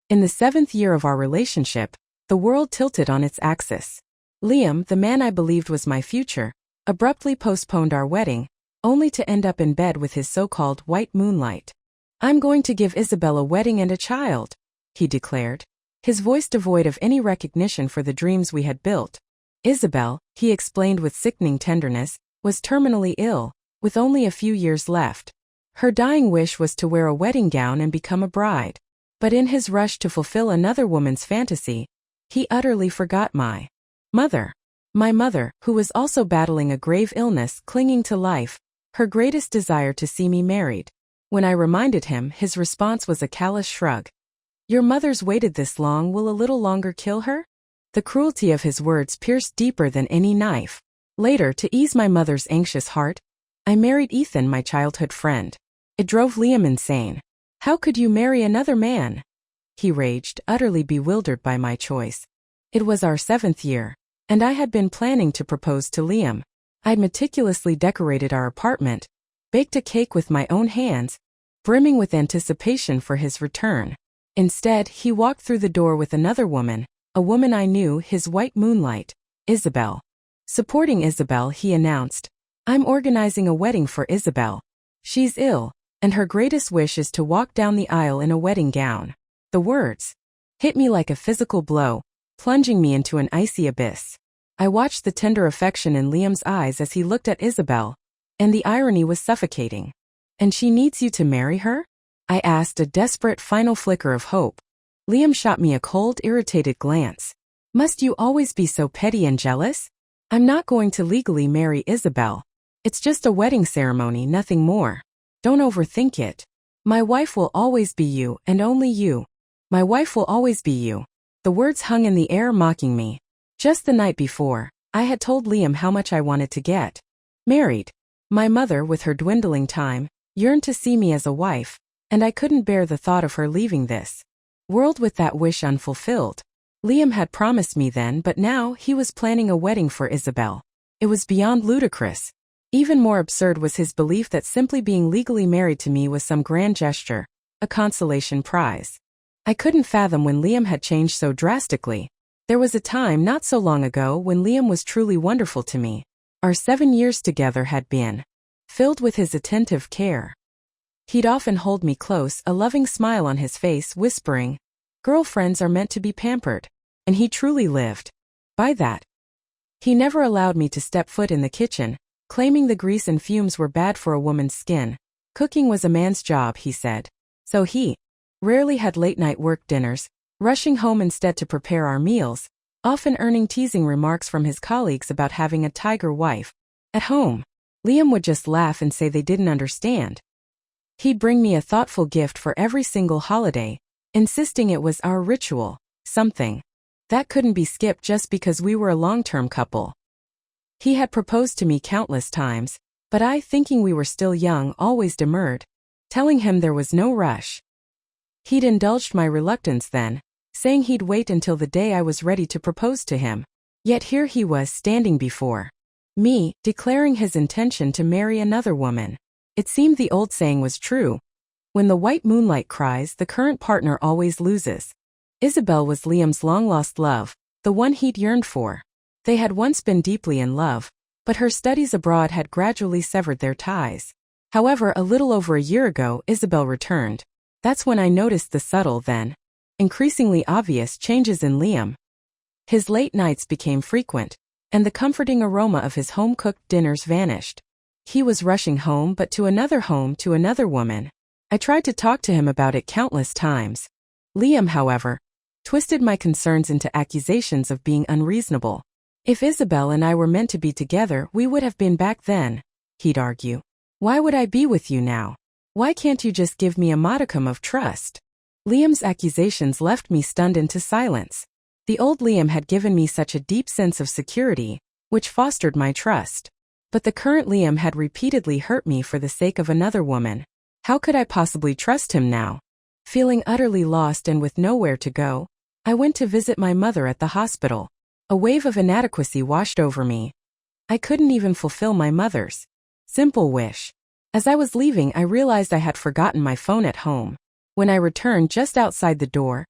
In the 7th year of our relationship, the world tilted on its axis. Liam, the man I believed was my future, abruptly postponed our wedding, only to end up in bed with his so-called white moonlight. "I'm going to give Isabelle a wedding and a child," he declared, his voice devoid of any recognition for the dreams we had built. Isabelle, he explained with sickening tenderness, was terminally ill, with only a few years left. Her dying wish was to wear a wedding gown and become a bride. But in his rush to fulfill another woman's fantasy, he utterly forgot my mother. My mother, who was also battling a grave illness, clinging to life, her greatest desire to see me married. When I reminded him, his response was a callous shrug. "Your mother's waited this long, will a little longer kill her?" The cruelty of his words pierced deeper than any knife. Later, to ease my mother's anxious heart, I married Ethan, my childhood friend. It drove Liam insane. "How could you marry another man?" he raged, utterly bewildered by my choice. It was our 7th year, and I had been planning to propose to Liam. I'd meticulously decorated our apartment, baked a cake with my own hands, brimming with anticipation for his return. Instead, he walked through the door with another woman, a woman I knew, his white moonlight, Isabelle. Supporting Isabelle, he announced, "I'm organizing a wedding for Isabelle. She's ill, and her greatest wish is to walk down the aisle in a wedding gown." The words hit me like a physical blow, plunging me into an icy abyss. I watched the tender affection in Liam's eyes as he looked at Isabelle, and the irony was suffocating. "And she needs you to marry her?" I asked, a desperate final flicker of hope. Liam shot me a cold, irritated glance. "Must you always be so petty and jealous? I'm not going to legally marry Isabelle. It's just a wedding ceremony, nothing more. Don't overthink it. My wife will always be you, and only you. My wife will always be you." The words hung in the air, mocking me. Just the night before, I had told Liam how much I wanted to get married. My mother, with her dwindling time, yearned to see me as a wife, and I couldn't bear the thought of her leaving this world with that wish unfulfilled. Liam had promised me then, but now he was planning a wedding for Isabelle. It was beyond ludicrous. Even more absurd was his belief that simply being legally married to me was some grand gesture, a consolation prize. I couldn't fathom when Liam had changed so drastically. There was a time not so long ago when Liam was truly wonderful to me. Our 7 years together had been filled with his attentive care. He'd often hold me close, a loving smile on his face, whispering, "Girlfriends are meant to be pampered." And he truly lived by that. He never allowed me to step foot in the kitchen, claiming the grease and fumes were bad for a woman's skin. Cooking was a man's job, he said. So he rarely had late-night work dinners, rushing home instead to prepare our meals, often earning teasing remarks from his colleagues about having a tiger wife. At home, Liam would just laugh and say they didn't understand. He'd bring me a thoughtful gift for every single holiday, insisting it was our ritual, something that couldn't be skipped just because we were a long-term couple. He had proposed to me countless times, but I, thinking we were still young, always demurred, telling him there was no rush. He'd indulged my reluctance then, saying he'd wait until the day I was ready to propose to him. Yet here he was standing before me, declaring his intention to marry another woman. It seemed the old saying was true. When the white moonlight cries, the current partner always loses. Isabelle was Liam's long-lost love, the one he'd yearned for. They had once been deeply in love, but her studies abroad had gradually severed their ties. However, a little over a year ago, Isabelle returned. That's when I noticed the subtle, then increasingly obvious, changes in Liam. His late nights became frequent, and the comforting aroma of his home-cooked dinners vanished. He was rushing home, but to another woman. I tried to talk to him about it countless times. Liam, however, twisted my concerns into accusations of being unreasonable. If Isabelle and I were meant to be together, we would have been back then, he'd argue. Why would I be with you now? Why can't you just give me a modicum of trust? Liam's accusations left me stunned into silence. The old Liam had given me such a deep sense of security, which fostered my trust. But the current Liam had repeatedly hurt me for the sake of another woman. How could I possibly trust him now? Feeling utterly lost and with nowhere to go, I went to visit my mother at the hospital. A wave of inadequacy washed over me. I couldn't even fulfill my mother's simple wish. As I was leaving, I realized I had forgotten my phone at home. When I returned just outside the door,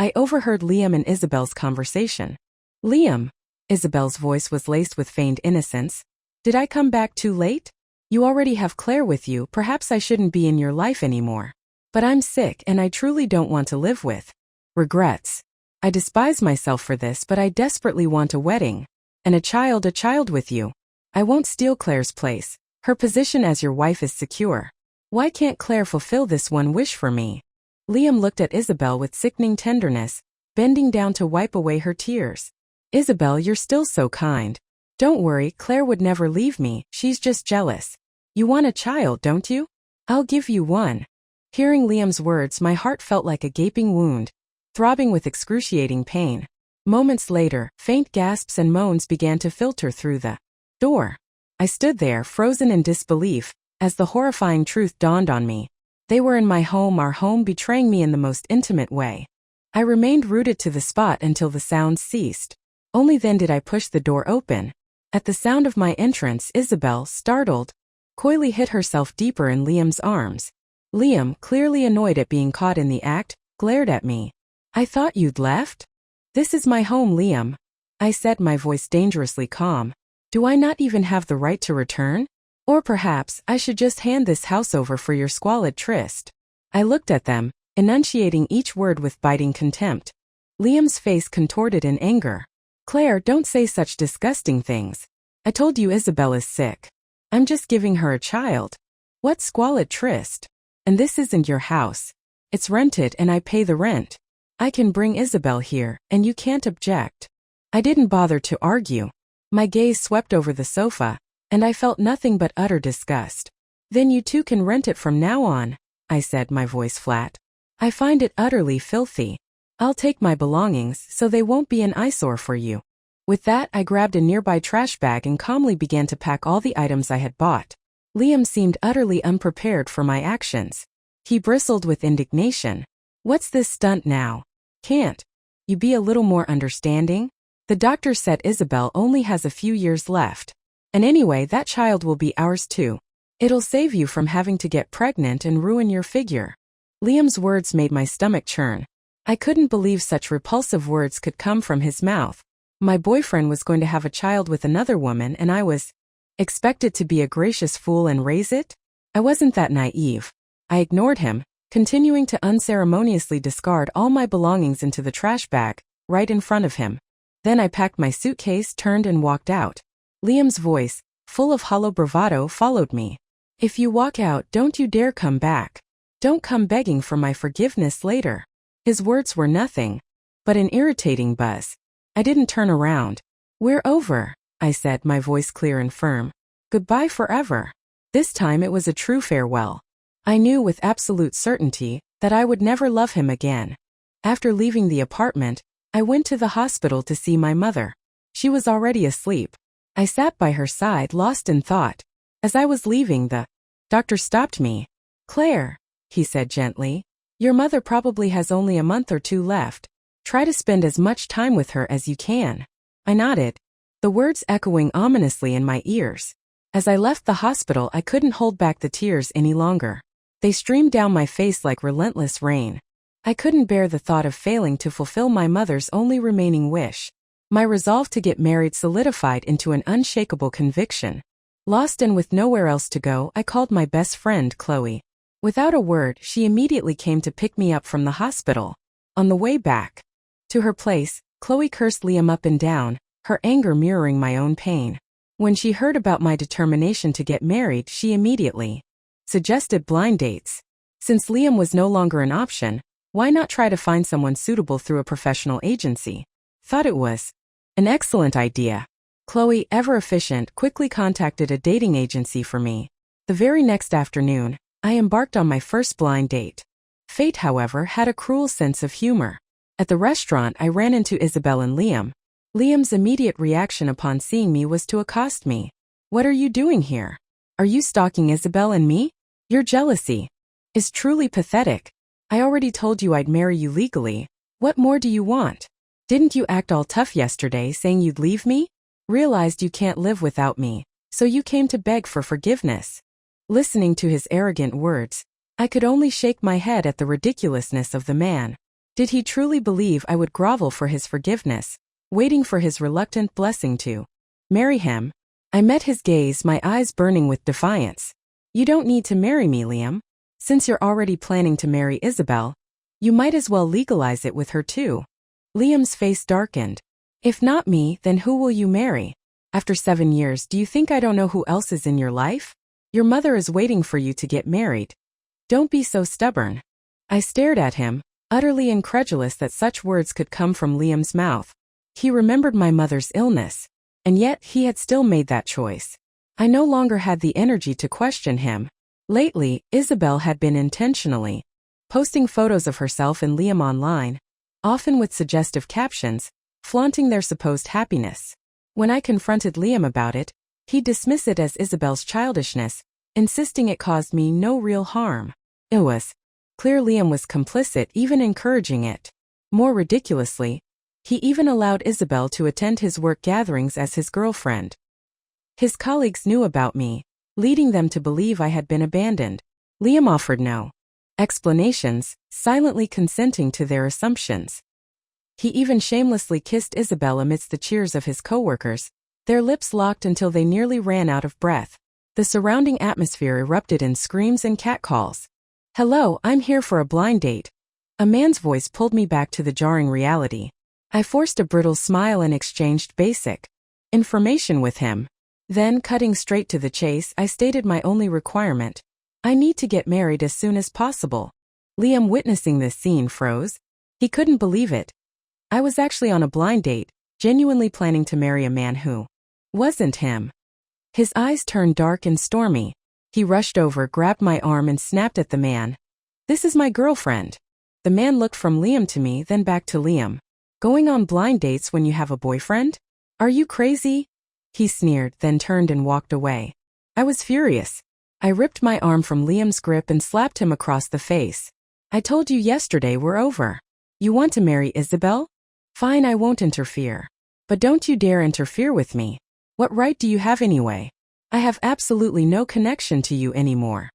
I overheard Liam and Isabelle's conversation. Liam. Isabelle's voice was laced with feigned innocence. Did I come back too late? You already have Claire with you, perhaps I shouldn't be in your life anymore. But I'm sick and I truly don't want to live with regrets. I despise myself for this, but I desperately want a wedding. And a child with you. I won't steal Claire's place. Her position as your wife is secure. Why can't Claire fulfill this one wish for me? Liam looked at Isabelle with sickening tenderness, bending down to wipe away her tears. Isabelle, you're still so kind. Don't worry, Claire would never leave me, she's just jealous. You want a child, don't you? I'll give you one. Hearing Liam's words, my heart felt like a gaping wound, throbbing with excruciating pain. Moments later, faint gasps and moans began to filter through the door. I stood there, frozen in disbelief, as the horrifying truth dawned on me. They were in my home, our home, betraying me in the most intimate way. I remained rooted to the spot until the sounds ceased. Only then did I push the door open. At the sound of my entrance, Isabelle, startled, coyly hid herself deeper in Liam's arms. Liam, clearly annoyed at being caught in the act, glared at me. I thought you'd left? This is my home, Liam. I said, my voice dangerously calm. Do I not even have the right to return? Or perhaps I should just hand this house over for your squalid tryst. I looked at them, enunciating each word with biting contempt. Liam's face contorted in anger. Claire, don't say such disgusting things. I told you Isabelle is sick. I'm just giving her a child. What squalid tryst? And this isn't your house. It's rented and I pay the rent. I can bring Isabelle here, and you can't object. I didn't bother to argue. My gaze swept over the sofa, and I felt nothing but utter disgust. Then you two can rent it from now on, I said, my voice flat. I find it utterly filthy. I'll take my belongings so they won't be an eyesore for you. With that, I grabbed a nearby trash bag and calmly began to pack all the items I had bought. Liam seemed utterly unprepared for my actions. He bristled with indignation. What's this stunt now? Can't you be a little more understanding? The doctor said Isabelle only has a few years left. And anyway, that child will be ours too. It'll save you from having to get pregnant and ruin your figure. Liam's words made my stomach churn. I couldn't believe such repulsive words could come from his mouth. My boyfriend was going to have a child with another woman and I was expected to be a gracious fool and raise it? I wasn't that naive. I ignored him, continuing to unceremoniously discard all my belongings into the trash bag, right in front of him. Then I packed my suitcase, turned and walked out. Liam's voice, full of hollow bravado, followed me. If you walk out, don't you dare come back. Don't come begging for my forgiveness later. His words were nothing but an irritating buzz. I didn't turn around. We're over, I said, my voice clear and firm. Goodbye forever. This time it was a true farewell. I knew with absolute certainty that I would never love him again. After leaving the apartment, I went to the hospital to see my mother. She was already asleep. I sat by her side, lost in thought. As I was leaving, the doctor stopped me. Claire, he said gently, your mother probably has only a month or two left. Try to spend as much time with her as you can. I nodded, the words echoing ominously in my ears. As I left the hospital, I couldn't hold back the tears any longer. They streamed down my face like relentless rain. I couldn't bear the thought of failing to fulfill my mother's only remaining wish. My resolve to get married solidified into an unshakable conviction. Lost and with nowhere else to go, I called my best friend, Chloe. Without a word, she immediately came to pick me up from the hospital. On the way back to her place, Chloe cursed Liam up and down, her anger mirroring my own pain. When she heard about my determination to get married, she immediately suggested blind dates. Since Liam was no longer an option, why not try to find someone suitable through a professional agency? Thought it was an excellent idea. Chloe, ever efficient, quickly contacted a dating agency for me. The very next afternoon, I embarked on my first blind date. Fate, however, had a cruel sense of humor. At the restaurant, I ran into Isabelle and Liam. Liam's immediate reaction upon seeing me was to accost me. What are you doing here? Are you stalking Isabelle and me? Your jealousy is truly pathetic. I already told you I'd marry you legally. What more do you want? Didn't you act all tough yesterday saying you'd leave me? Realized you can't live without me, so you came to beg for forgiveness. Listening to his arrogant words, I could only shake my head at the ridiculousness of the man. Did he truly believe I would grovel for his forgiveness, waiting for his reluctant blessing to marry him? I met his gaze, my eyes burning with defiance. You don't need to marry me, Liam. Since you're already planning to marry Isabelle, you might as well legalize it with her too. Liam's face darkened. If not me, then who will you marry? After 7 years, do you think I don't know who else is in your life? Your mother is waiting for you to get married. Don't be so stubborn. I stared at him, utterly incredulous that such words could come from Liam's mouth. He remembered my mother's illness, and yet he had still made that choice. I no longer had the energy to question him. Lately, Isabelle had been intentionally posting photos of herself and Liam online, often with suggestive captions, flaunting their supposed happiness. When I confronted Liam about it, he dismissed it as Isabelle's childishness, insisting it caused me no real harm. It was clear Liam was complicit, even encouraging it. More ridiculously, he even allowed Isabelle to attend his work gatherings as his girlfriend. His colleagues knew about me, leading them to believe I had been abandoned. Liam offered no explanations, silently consenting to their assumptions. He even shamelessly kissed Isabelle amidst the cheers of his coworkers, their lips locked until they nearly ran out of breath. The surrounding atmosphere erupted in screams and catcalls. "Hello, I'm here for a blind date." A man's voice pulled me back to the jarring reality. I forced a brittle smile and exchanged basic information with him. Then, cutting straight to the chase, I stated my only requirement. I need to get married as soon as possible. Liam, witnessing this scene, froze. He couldn't believe it. I was actually on a blind date, genuinely planning to marry a man who wasn't him. His eyes turned dark and stormy. He rushed over, grabbed my arm and snapped at the man. "This is my girlfriend." The man looked from Liam to me, then back to Liam. "Going on blind dates when you have a boyfriend? Are you crazy?" He sneered, then turned and walked away. I was furious. I ripped my arm from Liam's grip and slapped him across the face. "I told you yesterday we're over. You want to marry Isabelle? Fine, I won't interfere. But don't you dare interfere with me. What right do you have anyway? I have absolutely no connection to you anymore."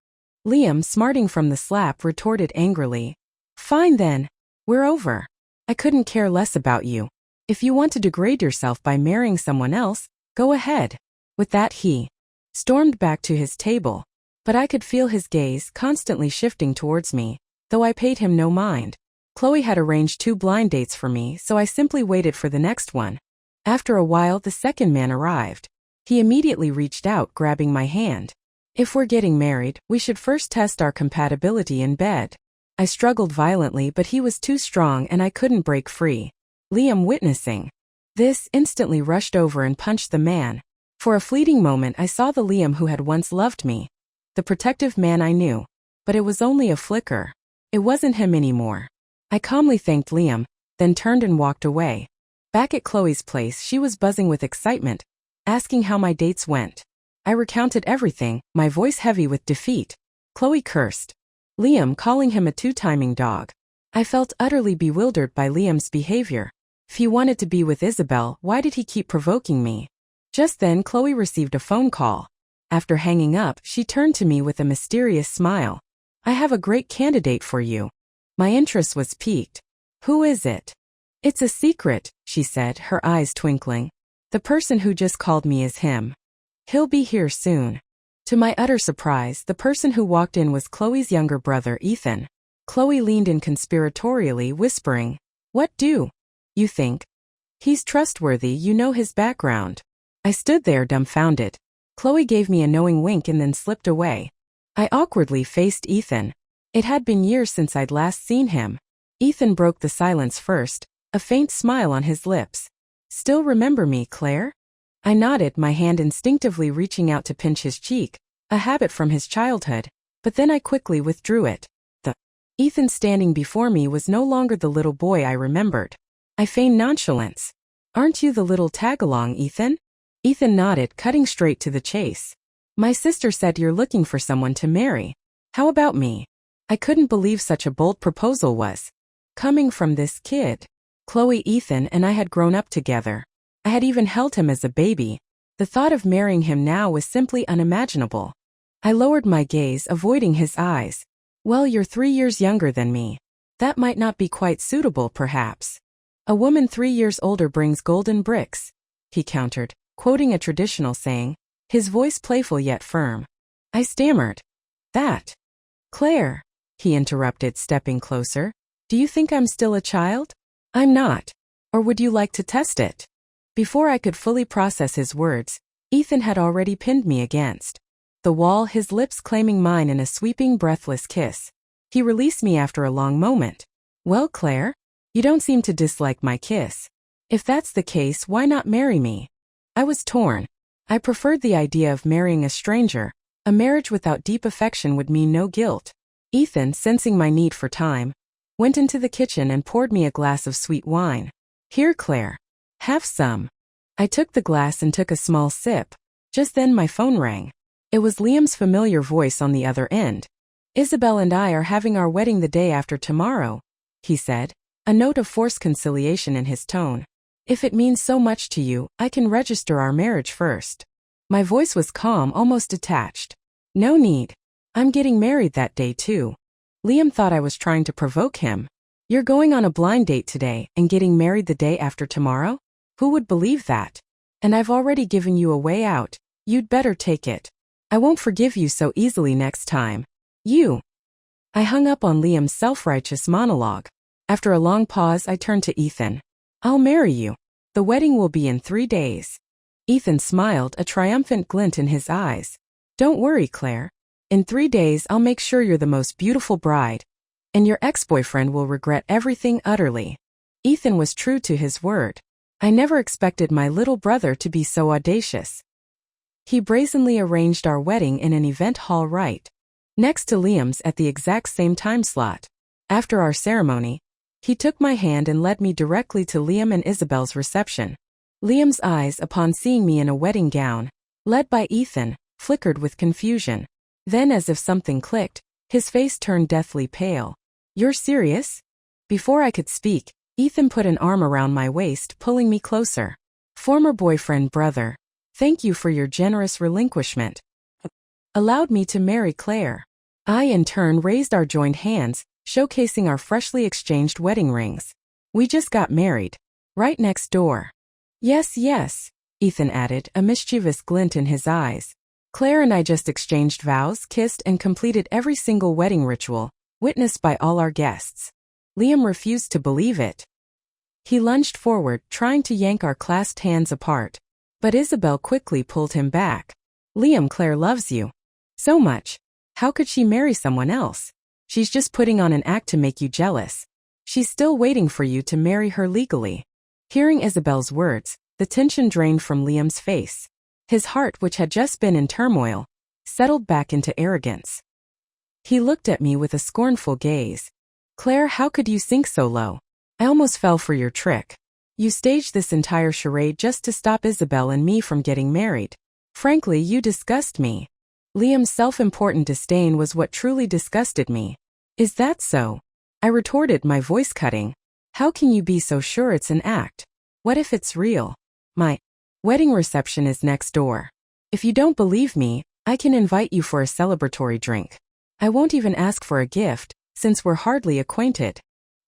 Liam, smarting from the slap, retorted angrily. "Fine then. We're over. I couldn't care less about you. If you want to degrade yourself by marrying someone else, go ahead." With that, he stormed back to his table. But I could feel his gaze constantly shifting towards me, though I paid him no mind. Chloe had arranged 2 blind dates for me, so I simply waited for the next one. After a while, the second man arrived. He immediately reached out, grabbing my hand. "If we're getting married, we should first test our compatibility in bed." I struggled violently, but he was too strong and I couldn't break free. Liam, witnessing this, instantly rushed over and punched the man. For a fleeting moment, I saw the Liam who had once loved me. The protective man I knew. But it was only a flicker. It wasn't him anymore. I calmly thanked Liam, then turned and walked away. Back at Chloe's place, she was buzzing with excitement, asking how my dates went. I recounted everything, my voice heavy with defeat. Chloe cursed Liam, calling him a two-timing dog. I felt utterly bewildered by Liam's behavior. If he wanted to be with Isabelle, why did he keep provoking me? Just then, Chloe received a phone call. After hanging up, she turned to me with a mysterious smile. "I have a great candidate for you." My interest was piqued. "Who is it?" "It's a secret," she said, her eyes twinkling. "The person who just called me is him. He'll be here soon." To my utter surprise, the person who walked in was Chloe's younger brother, Ethan. Chloe leaned in conspiratorially, whispering, "What do you think? He's trustworthy, you know his background." I stood there dumbfounded. Chloe gave me a knowing wink and then slipped away. I awkwardly faced Ethan. It had been years since I'd last seen him. Ethan broke the silence first, a faint smile on his lips. "Still remember me, Claire?" I nodded, my hand instinctively reaching out to pinch his cheek, a habit from his childhood, but then I quickly withdrew it. The Ethan standing before me was no longer the little boy I remembered. I feigned nonchalance. "Aren't you the little tag-along, Ethan?" Ethan nodded, cutting straight to the chase. "My sister said you're looking for someone to marry. How about me?" I couldn't believe such a bold proposal was coming from this kid. Chloe, Ethan, and I had grown up together. I had even held him as a baby. The thought of marrying him now was simply unimaginable. I lowered my gaze, avoiding his eyes. "Well, you're 3 years younger than me. That might not be quite suitable, perhaps. A woman 3 years older brings golden bricks, he countered, quoting a traditional saying, his voice playful yet firm. I stammered. That. Claire, he interrupted, stepping closer. Do you think I'm still a child? I'm not. Or would you like to test it? Before I could fully process his words, Ethan had already pinned me against the wall, his lips claiming mine in a sweeping, breathless kiss. He released me after a long moment. Well, Claire, you don't seem to dislike my kiss. If that's the case, why not marry me? I was torn. I preferred the idea of marrying a stranger. A marriage without deep affection would mean no guilt. Ethan, sensing my need for time, went into the kitchen and poured me a glass of sweet wine. Here, Claire. Have some. I took the glass and took a small sip. Just then my phone rang. It was Liam's familiar voice on the other end. Isabelle and I are having our wedding the day after tomorrow, he said, a note of forced conciliation in his tone. If it means so much to you, I can register our marriage first. My voice was calm, almost detached. No need. I'm getting married that day too. Liam thought I was trying to provoke him. You're going on a blind date today and getting married the day after tomorrow? Who would believe that? And I've already given you a way out. You'd better take it. I won't forgive you so easily next time. You. I hung up on Liam's self-righteous monologue. After a long pause, I turned to Ethan. I'll marry you. The wedding will be in 3 days. Ethan smiled, a triumphant glint in his eyes. Don't worry, Claire. In 3 days, I'll make sure you're the most beautiful bride. And your ex-boyfriend will regret everything utterly. Ethan was true to his word. I never expected my little brother to be so audacious. He brazenly arranged our wedding in an event hall right next to Liam's at the exact same time slot. After our ceremony, he took my hand and led me directly to Liam and Isabelle's reception. Liam's eyes, upon seeing me in a wedding gown, led by Ethan, flickered with confusion. Then, as if something clicked, his face turned deathly pale. You're serious? Before I could speak, Ethan put an arm around my waist, pulling me closer. Former boyfriend, brother. Thank you for your generous relinquishment. Allowed me to marry Claire. I, in turn, raised our joined hands, showcasing our freshly exchanged wedding rings. We just got married. Right next door. Yes, yes, Ethan added, a mischievous glint in his eyes. Claire and I just exchanged vows, kissed, and completed every single wedding ritual, witnessed by all our guests. Liam refused to believe it. He lunged forward, trying to yank our clasped hands apart. But Isabelle quickly pulled him back. Liam, Claire loves you. So much. How could she marry someone else? She's just putting on an act to make you jealous. She's still waiting for you to marry her legally. Hearing Isabelle's words, the tension drained from Liam's face. His heart, which had just been in turmoil, settled back into arrogance. He looked at me with a scornful gaze. Claire, how could you sink so low? I almost fell for your trick. You staged this entire charade just to stop Isabelle and me from getting married. Frankly, you disgust me. Liam's self-important disdain was what truly disgusted me. Is that so? I retorted, my voice cutting. How can you be so sure it's an act? What if it's real? My wedding reception is next door. If you don't believe me, I can invite you for a celebratory drink. I won't even ask for a gift, since we're hardly acquainted.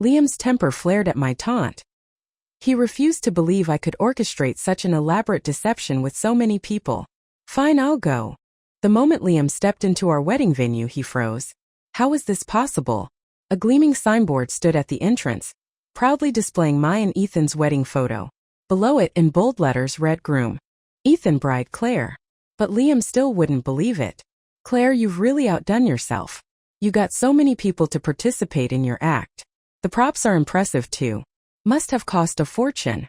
Liam's temper flared at my taunt. He refused to believe I could orchestrate such an elaborate deception with so many people. Fine, I'll go. The moment Liam stepped into our wedding venue, he froze. How was this possible? A gleaming signboard stood at the entrance, proudly displaying my and Ethan's wedding photo. Below it, in bold letters, read groom. Ethan, bride Claire. But Liam still wouldn't believe it. Claire, you've really outdone yourself. You got so many people to participate in your act. The props are impressive too. Must have cost a fortune.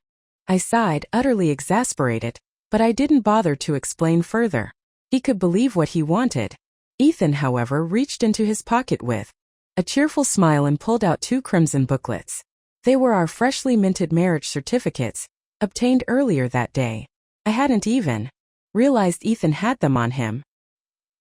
I sighed, utterly exasperated, but I didn't bother to explain further. He could believe what he wanted. Ethan, however, reached into his pocket with a cheerful smile and pulled out 2 crimson booklets. They were our freshly minted marriage certificates, obtained earlier that day. I hadn't even realized Ethan had them on him.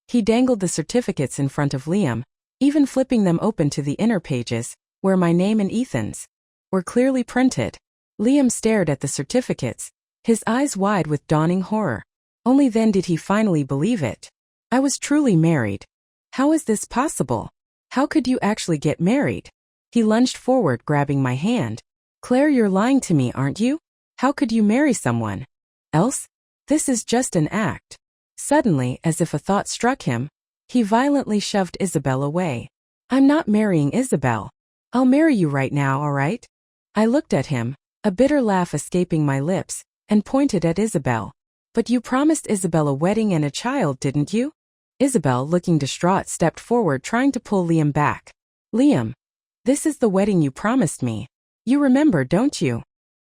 He dangled the certificates in front of Liam, even flipping them open to the inner pages, where my name and Ethan's were clearly printed. Liam stared at the certificates, his eyes wide with dawning horror. Only then did he finally believe it. I was truly married. How is this possible? How could you actually get married? He lunged forward, grabbing my hand. Claire, you're lying to me, aren't you? How could you marry someone else? This is just an act. Suddenly, as if a thought struck him, he violently shoved Isabelle away. I'm not marrying Isabelle. I'll marry you right now, all right? I looked at him, a bitter laugh escaping my lips, and pointed at Isabelle. But you promised Isabelle a wedding and a child, didn't you? Isabelle, looking distraught, stepped forward, trying to pull Liam back. Liam, this is the wedding you promised me. You remember, don't you?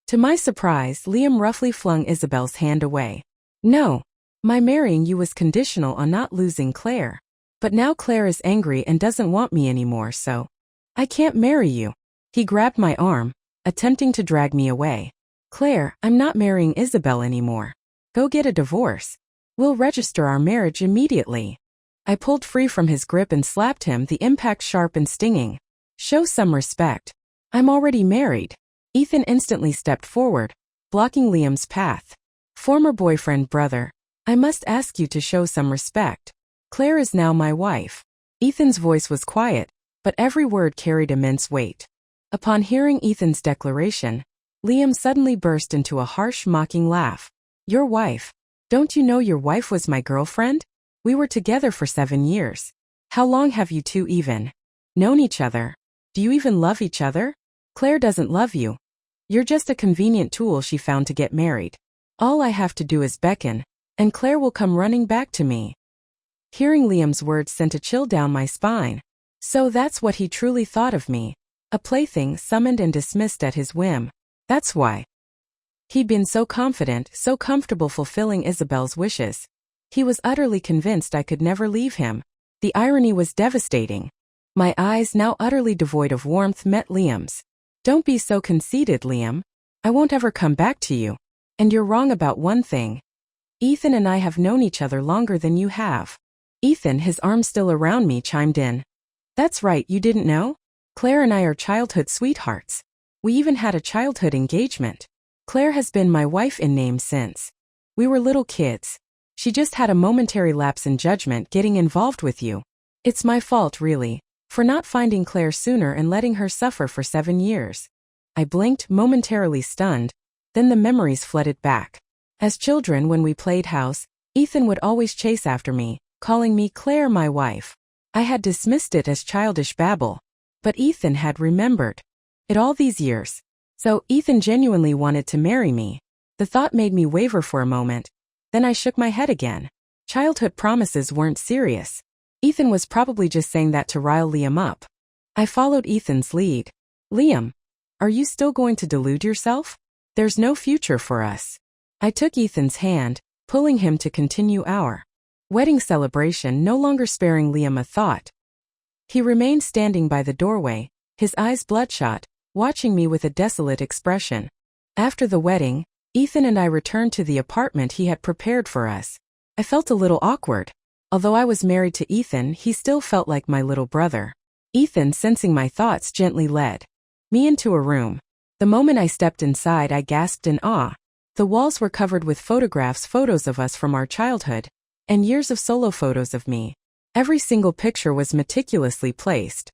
To my surprise, Liam roughly flung Isabelle's hand away. No, my marrying you was conditional on not losing Claire. But now Claire is angry and doesn't want me anymore, so I can't marry you. He grabbed my arm, attempting to drag me away. Claire, I'm not marrying Isabelle anymore. Go get a divorce. We'll register our marriage immediately. I pulled free from his grip and slapped him, the impact sharp and stinging. Show some respect. I'm already married. Ethan instantly stepped forward, blocking Liam's path. Former boyfriend, brother, I must ask you to show some respect. Claire is now my wife. Ethan's voice was quiet, but every word carried immense weight. Upon hearing Ethan's declaration, Liam suddenly burst into a harsh, mocking laugh. Your wife? Don't you know your wife was my girlfriend? We were together for 7 years. How long have you two even known each other? Do you even love each other? Claire doesn't love you. You're just a convenient tool she found to get married. All I have to do is beckon, and Claire will come running back to me. Hearing Liam's words sent a chill down my spine. So that's what he truly thought of me. A plaything summoned and dismissed at his whim. That's why. He'd been so confident, so comfortable fulfilling Isabelle's wishes. He was utterly convinced I could never leave him. The irony was devastating. My eyes, now utterly devoid of warmth, met Liam's. Don't be so conceited, Liam. I won't ever come back to you. And you're wrong about one thing. Ethan and I have known each other longer than you have. Ethan, his arm still around me, chimed in. That's right, you didn't know? Claire and I are childhood sweethearts. We even had a childhood engagement. Claire has been my wife in name since we were little kids. She just had a momentary lapse in judgment getting involved with you. It's my fault, really, for not finding Claire sooner and letting her suffer for 7 years. I blinked, momentarily stunned, then the memories flooded back. As children, when we played house, Ethan would always chase after me, calling me Claire, my wife. I had dismissed it as childish babble, but Ethan had remembered it all these years. So Ethan genuinely wanted to marry me. The thought made me waver for a moment. Then I shook my head again. Childhood promises weren't serious. Ethan was probably just saying that to rile Liam up. I followed Ethan's lead. Liam, are you still going to delude yourself? There's no future for us. I took Ethan's hand, pulling him to continue our wedding celebration, no longer sparing Liam a thought. He remained standing by the doorway, his eyes bloodshot, watching me with a desolate expression. After the wedding, Ethan and I returned to the apartment he had prepared for us. I felt a little awkward. Although I was married to Ethan, he still felt like my little brother. Ethan, sensing my thoughts, gently led me into a room. The moment I stepped inside, I gasped in awe. The walls were covered with photos of us from our childhood, and years of solo photos of me. Every single picture was meticulously placed.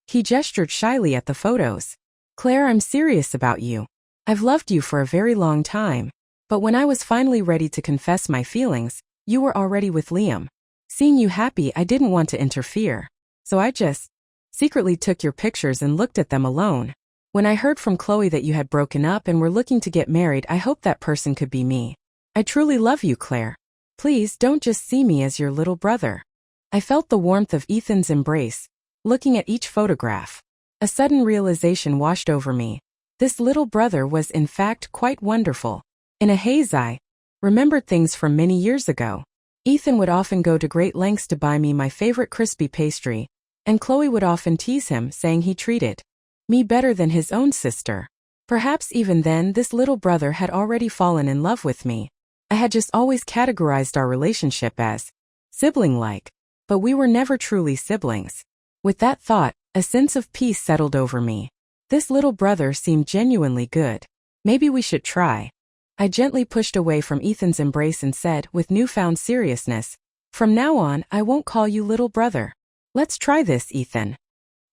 He gestured shyly at the photos. Claire, I'm serious about you. I've loved you for a very long time. But when I was finally ready to confess my feelings, you were already with Liam. Seeing you happy, I didn't want to interfere. So I just secretly took your pictures and looked at them alone. When I heard from Chloe that you had broken up and were looking to get married, I hoped that person could be me. I truly love you, Claire. Please don't just see me as your little brother. I felt the warmth of Ethan's embrace, looking at each photograph. A sudden realization washed over me. This little brother was in fact quite wonderful. In a haze I remembered things from many years ago. Ethan would often go to great lengths to buy me my favorite crispy pastry, and Chloe would often tease him, saying he treated me better than his own sister. Perhaps even then this little brother had already fallen in love with me. I had just always categorized our relationship as sibling-like, but we were never truly siblings. With that thought, a sense of peace settled over me. This little brother seemed genuinely good. Maybe we should try. I gently pushed away from Ethan's embrace and said, with newfound seriousness, from now on, I won't call you little brother. Let's try this, Ethan.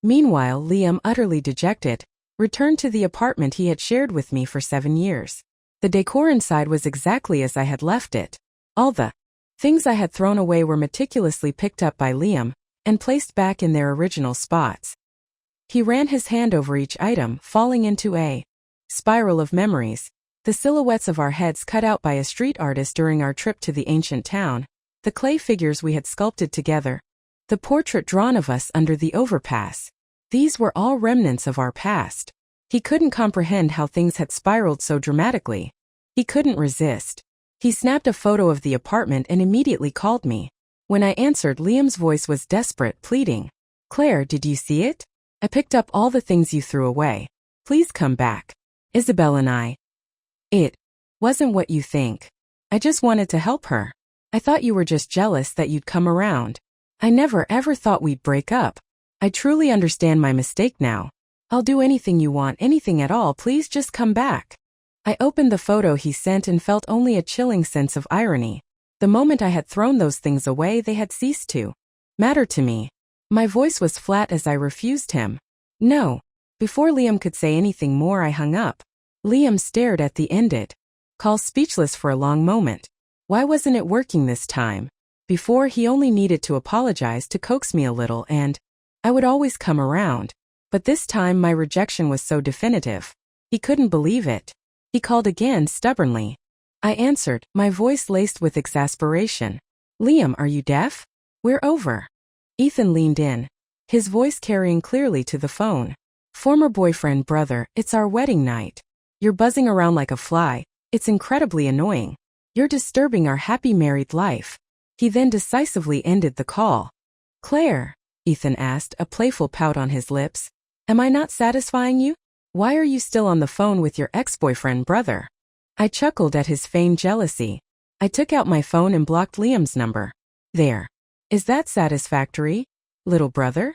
Meanwhile, Liam, utterly dejected, returned to the apartment he had shared with me for 7 years. The decor inside was exactly as I had left it. All the things I had thrown away were meticulously picked up by Liam and placed back in their original spots. He ran his hand over each item, falling into a spiral of memories. The silhouettes of our heads cut out by a street artist during our trip to the ancient town, the clay figures we had sculpted together, the portrait drawn of us under the overpass. These were all remnants of our past. He couldn't comprehend how things had spiraled so dramatically. He couldn't resist. He snapped a photo of the apartment and immediately called me. When I answered, Liam's voice was desperate, pleading. "Claire, did you see it? I picked up all the things you threw away. Please come back." Isabelle and I. It wasn't what you think. I just wanted to help her. I thought you were just jealous that you'd come around. I never ever thought we'd break up. I truly understand my mistake now. I'll do anything you want, anything at all, please just come back. I opened the photo he sent and felt only a chilling sense of irony. The moment I had thrown those things away, they had ceased to matter to me. My voice was flat as I refused him. No. Before Liam could say anything more, I hung up. Liam stared at the ended call, speechless for a long moment. Why wasn't it working this time? Before, he only needed to apologize to coax me a little and I would always come around. But this time my rejection was so definitive. He couldn't believe it. He called again stubbornly. I answered, my voice laced with exasperation. Liam, are you deaf? We're over. Ethan leaned in, his voice carrying clearly to the phone. Former boyfriend, brother, it's our wedding night. You're buzzing around like a fly. It's incredibly annoying. You're disturbing our happy married life. He then decisively ended the call. Claire, Ethan asked, a playful pout on his lips. Am I not satisfying you? Why are you still on the phone with your ex-boyfriend, brother? I chuckled at his feigned jealousy. I took out my phone and blocked Liam's number. There. Is that satisfactory, little brother?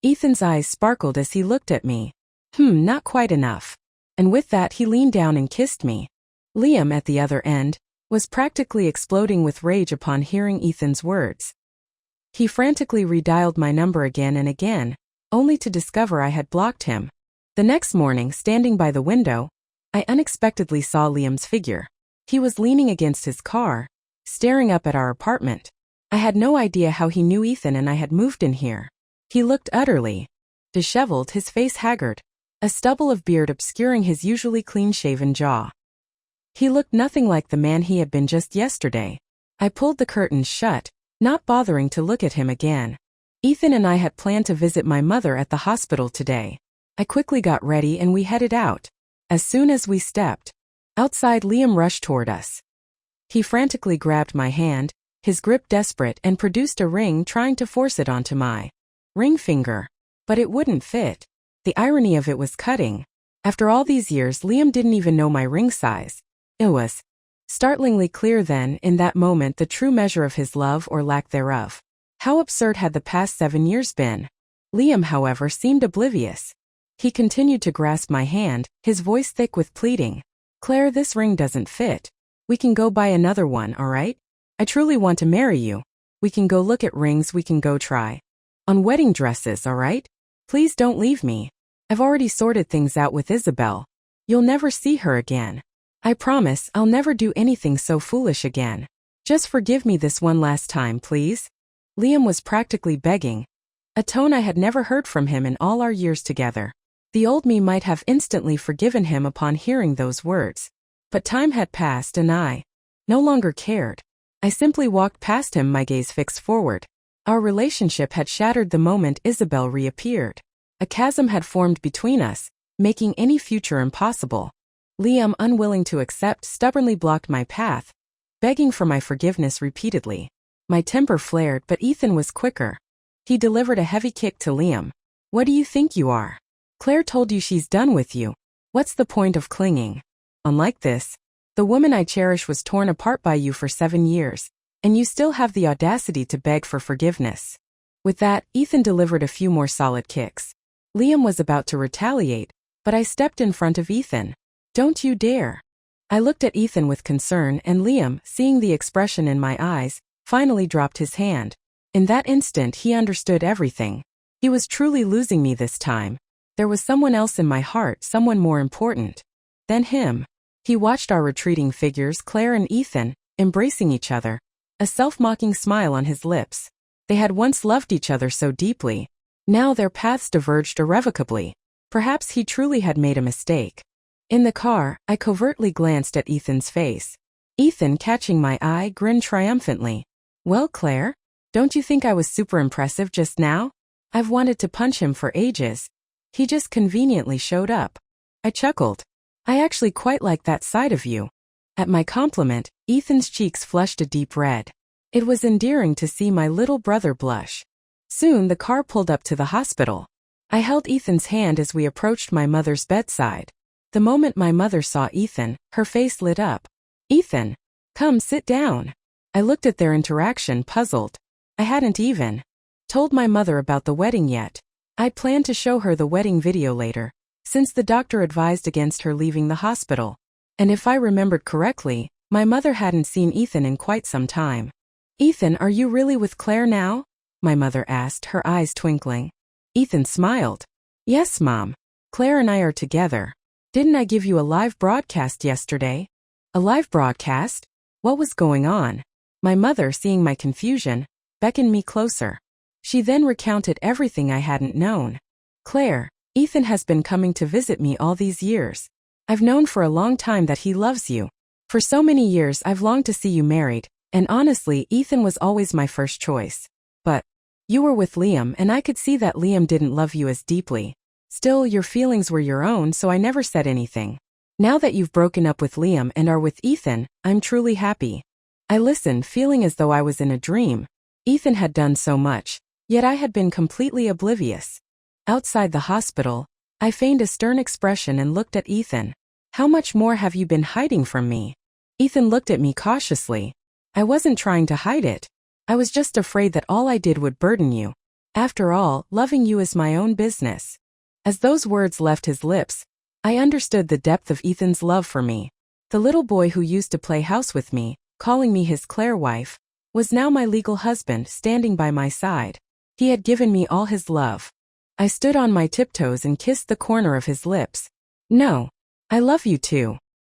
Ethan's eyes sparkled as he looked at me. Not quite enough. And with that he leaned down and kissed me. Liam, at the other end, was practically exploding with rage upon hearing Ethan's words. He frantically redialed my number again and again, only to discover I had blocked him. The next morning, standing by the window, I unexpectedly saw Liam's figure. He was leaning against his car, staring up at our apartment. I had no idea how he knew Ethan and I had moved in here. He looked utterly disheveled, his face haggard, a stubble of beard obscuring his usually clean-shaven jaw. He looked nothing like the man he had been just yesterday. I pulled the curtains shut, not bothering to look at him again. Ethan and I had planned to visit my mother at the hospital today. I quickly got ready and we headed out. As soon as we stepped outside, Liam rushed toward us. He frantically grabbed my hand, his grip desperate, and produced a ring, trying to force it onto my ring finger. But it wouldn't fit. The irony of it was cutting. After all these years, Liam didn't even know my ring size. It was startlingly clear then, in that moment, the true measure of his love or lack thereof. How absurd had the past 7 years been? Liam, however, seemed oblivious. He continued to grasp my hand, his voice thick with pleading. Claire, this ring doesn't fit. We can go buy another one, all right? I truly want to marry you. We can go look at rings, we can go try on wedding dresses, all right? Please don't leave me. I've already sorted things out with Isabelle. You'll never see her again. I promise I'll never do anything so foolish again. Just forgive me this one last time, please. Liam was practically begging, a tone I had never heard from him in all our years together. The old me might have instantly forgiven him upon hearing those words. But time had passed and I no longer cared. I simply walked past him, my gaze fixed forward. Our relationship had shattered the moment Isabelle reappeared. A chasm had formed between us, making any future impossible. Liam, unwilling to accept, stubbornly blocked my path, begging for my forgiveness repeatedly. My temper flared, but Ethan was quicker. He delivered a heavy kick to Liam. What do you think you are? Claire told you she's done with you. What's the point of clinging? Unlike this, the woman I cherish was torn apart by you for 7 years, and you still have the audacity to beg for forgiveness. With that, Ethan delivered a few more solid kicks. Liam was about to retaliate, but I stepped in front of Ethan. Don't you dare. I looked at Ethan with concern, and Liam, seeing the expression in my eyes, finally dropped his hand. In that instant he understood everything. He was truly losing me this time. There was someone else in my heart, someone more important than him. He watched our retreating figures, Claire and Ethan, embracing each other, a self-mocking smile on his lips. They had once loved each other so deeply. Now their paths diverged irrevocably. Perhaps he truly had made a mistake. In the car, I covertly glanced at Ethan's face. Ethan, catching my eye, grinned triumphantly. Well, Claire, don't you think I was super impressive just now? I've wanted to punch him for ages. He just conveniently showed up. I chuckled. I actually quite like that side of you. At my compliment, Ethan's cheeks flushed a deep red. It was endearing to see my little brother blush. Soon the car pulled up to the hospital. I held Ethan's hand as we approached my mother's bedside. The moment my mother saw Ethan, her face lit up. Ethan, come sit down. I looked at their interaction, puzzled. I hadn't even told my mother about the wedding yet. I planned to show her the wedding video later, since the doctor advised against her leaving the hospital. And if I remembered correctly, my mother hadn't seen Ethan in quite some time. Ethan, are you really with Claire now? My mother asked, her eyes twinkling. Ethan smiled. Yes, Mom. Claire and I are together. Didn't I give you a live broadcast yesterday? A live broadcast? What was going on? My mother, seeing my confusion, beckoned me closer. She then recounted everything I hadn't known. Claire, Ethan has been coming to visit me all these years. I've known for a long time that he loves you. For so many years I've longed to see you married, and honestly, Ethan was always my first choice. But you were with Liam, and I could see that Liam didn't love you as deeply. Still, your feelings were your own, so I never said anything. Now that you've broken up with Liam and are with Ethan, I'm truly happy. I listened, feeling as though I was in a dream. Ethan had done so much, yet I had been completely oblivious. Outside the hospital, I feigned a stern expression and looked at Ethan. How much more have you been hiding from me? Ethan looked at me cautiously. I wasn't trying to hide it. I was just afraid that all I did would burden you. After all, loving you is my own business. As those words left his lips, I understood the depth of Ethan's love for me. The little boy who used to play house with me, calling me his Claire wife, was now my legal husband, standing by my side. He had given me all his love. I stood on my tiptoes and kissed the corner of his lips. No, I love you too.